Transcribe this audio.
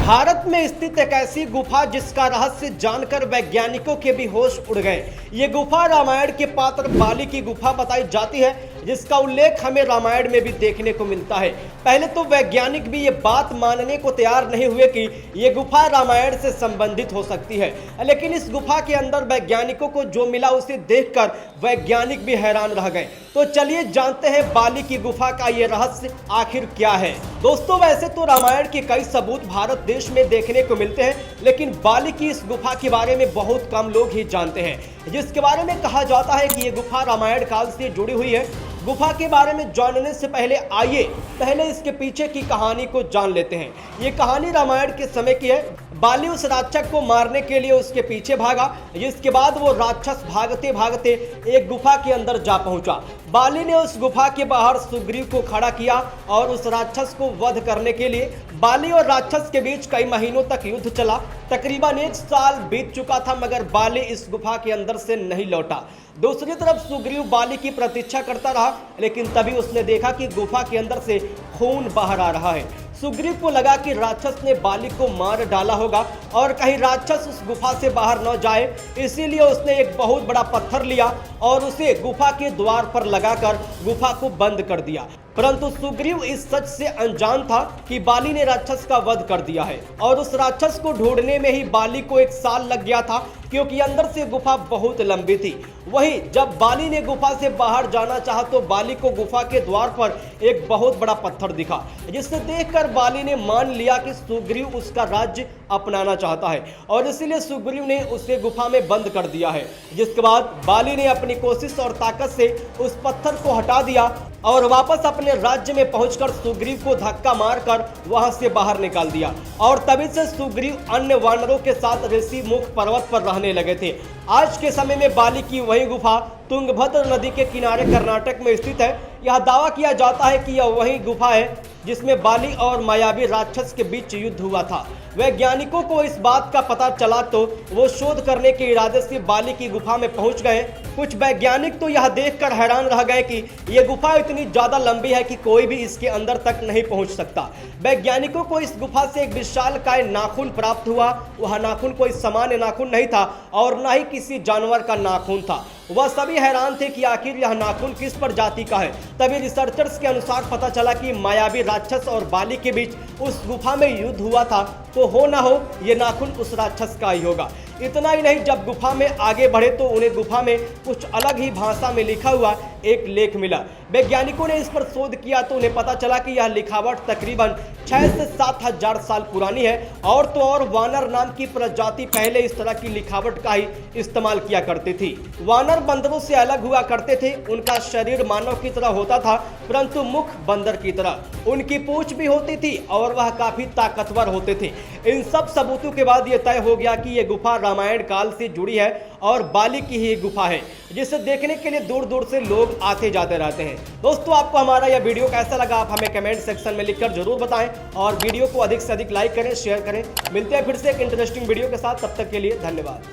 भारत में स्थित एक ऐसी गुफा जिसका रहस्य जानकर वैज्ञानिकों के भी होश उड़ गए। ये गुफा रामायण के पात्र बाली की गुफा बताई जाती है, जिसका उल्लेख हमें रामायण में भी देखने को मिलता है। पहले तो वैज्ञानिक भी ये बात मानने को तैयार नहीं हुए कि ये गुफा रामायण से संबंधित हो सकती है, लेकिन इस गुफा के अंदर वैज्ञानिकों को जो मिला उसे देखकर वैज्ञानिक भी हैरान रह गए। तो चलिए जानते हैं बाली की गुफा का ये रहस्य आखिर क्या है। दोस्तों, वैसे तो रामायण के कई सबूत भारत देश में देखने को मिलते हैं, लेकिन बाली की इस गुफा के बारे में बहुत कम लोग ही जानते हैं, जिसके बारे में कहा जाता है कि ये गुफा रामायण काल से जुड़ी हुई है। गुफा के बारे में जानने से पहले पहले इसके पीछे की कहानी को जान लेते हैं। ये कहानी रामायण के समय की है। बाली उस राक्षस को मारने के लिए उसके पीछे भागा, जिसके बाद वो राक्षस भागते भागते एक गुफा के अंदर जा पहुंचा। बाली ने उस गुफा के बाहर सुग्रीव को खड़ा किया और उस राक्षस को वध करने के लिए बाली और राक्षस के बीच कई महीनों तक युद्ध चला। तकरीबन 1 साल बीत चुका था, मगर बाली इस गुफा के अंदर से नहीं लौटा। दूसरी तरफ सुग्रीव बाली की प्रतीक्षा करता रहा, लेकिन तभी उसने देखा कि गुफा के अंदर से खून बाहर आ रहा है। सुग्रीव को लगा कि राक्षस ने बाली को मार डाला होगा और कहीं राक्षस उस गुफा से बाहर न जाए, इसीलिए उसने एक बहुत बड़ा पत्थर लिया और उसे गुफा के द्वार पर लगाकर गुफा को बंद कर दिया। परंतु सुग्रीव इस सच से अनजान था कि बाली ने राक्षस का वध कर दिया है और उस राक्षस को ढूंढने में ही बाली को 1 साल लग गया था, क्योंकि अंदर से गुफा बहुत लंबी थी। वहीं जब बाली ने गुफा से बाहर जाना चाहा तो बाली को गुफा के द्वार पर एक बहुत बड़ा पत्थर दिखा, जिसे देखकर बाली ने मान लिया कि सुग्रीव उसका राज्य अपनाना चाहता है और इसीलिए सुग्रीव ने उसे गुफा में बंद कर दिया है। जिसके बाद बाली ने अपनी कोशिश और ताकत से उस पत्थर को हटा दिया और वापस अपने राज्य में पहुंचकर सुग्रीव को धक्का मारकर वहां से बाहर निकाल दिया और तभी से सुग्रीव अन्य वानरों के साथ ऋषि मुख पर्वत पर रहने लगे थे। आज के समय में बाली की वही गुफा तुंगभद्र नदी के किनारे कर्नाटक में स्थित है। यह दावा किया जाता है कि यह वही गुफा है जिसमें बाली और मायावी राक्षस के बीच युद्ध हुआ था। वैज्ञानिकों को इस बात का पता चला तो वो शोध करने के इरादे से बाली की गुफा में पहुंच गए। कुछ वैज्ञानिक तो यह देखकर हैरान रह गए कि यह गुफा इतनी ज्यादा लंबी है कि कोई भी इसके अंदर तक नहीं पहुंच सकता। वैज्ञानिकों को इस गुफा से एक विशालकाय नाखून प्राप्त हुआ। वह नाखून कोई सामान्य नाखून नहीं था और न ही किसी जानवर का नाखून था। वह सभी हैरान थे कि आखिर यह नाखून किस प्रजाति का है। तभी रिसर्चर्स के अनुसार पता चला कि मायावी राक्षस और बाली के बीच उस गुफा में युद्ध हुआ था, तो हो ना हो ये नाखून उस राक्षस का ही होगा। इतना ही नहीं, जब गुफा में आगे बढ़े तो उन्हें गुफा में कुछ अलग ही भाषा में लिखा हुआ एक लेख मिला। वैज्ञानिकों ने इस पर शोध किया तो उन्हें पता चला कि यह लिखावट तकरीबन 6 से 7 हजार साल पुरानी है। और तो और वानर नाम की प्रजाति पहले इस तरह की लिखावट का ही इस्तेमाल किया करती थी। वानर बंदरों से अलग हुआ करते थे। उनका शरीर मानव की तरह होता था, परंतु मुख बंदर की तरह। उनकी पूंछ भी होती थी और वह काफी ताकतवर होते थे। इन सब सबूतों के बाद यह तय हो गया कि यह गुफा रामायण काल से जुड़ी है और बाली की ही गुफा है, जिसे देखने के लिए दूर दूर से लोग आते जाते रहते हैं। दोस्तों, आपको हमारा यह वीडियो कैसा लगा आप हमें कमेंट सेक्शन में लिखकर जरूर बताएं और वीडियो को अधिक से अधिक लाइक करें, शेयर करें। मिलते हैं फिर से एक इंटरेस्टिंग वीडियो के साथ, तब तक के लिए धन्यवाद।